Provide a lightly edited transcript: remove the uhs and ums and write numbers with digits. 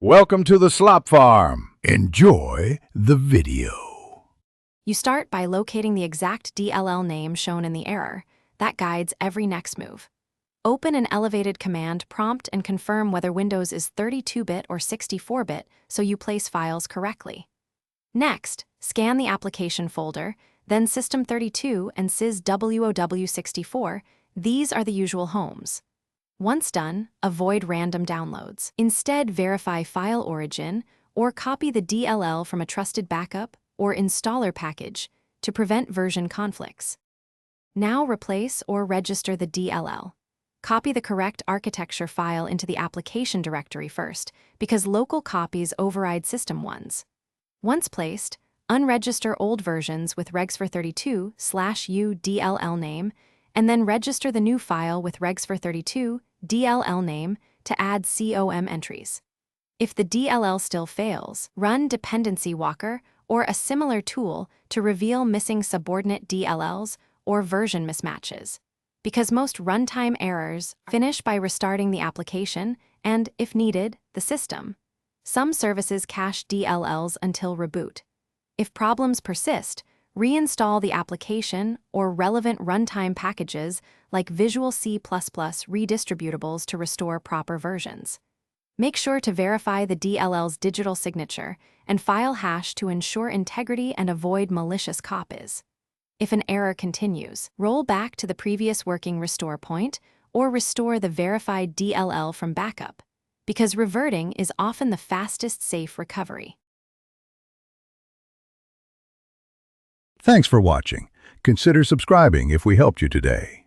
Welcome to the Slop Farm. Enjoy the video. You start by locating the exact DLL name shown in the error. That guides every next move. Open an elevated command prompt and confirm whether Windows is 32-bit or 64-bit so you place files correctly. Next, scan the application folder, then System32 and syswow64. These are the usual homes. Once done, avoid random downloads. Instead, verify file origin or copy the DLL from a trusted backup or installer package to prevent version conflicts. Now replace or register the DLL. Copy the correct architecture file into the application directory first, because local copies override system ones. Once placed, unregister old versions with regsfor32/u DLL name, and then register the new file with regsfor32 DLL name to add COM entries. If the DLL still fails, run Dependency Walker or a similar tool to reveal missing subordinate DLLs or version mismatches, because most runtime errors finish by restarting the application and, if needed, the system. Some services cache DLLs until reboot. If problems persist, reinstall the application or relevant runtime packages like Visual C++ redistributables to restore proper versions. Make sure to verify the DLL's digital signature and file hash to ensure integrity and avoid malicious copies. If an error continues, roll back to the previous working restore point or restore the verified DLL from backup, because reverting is often the fastest safe recovery. Thanks for watching. Consider subscribing if we helped you today.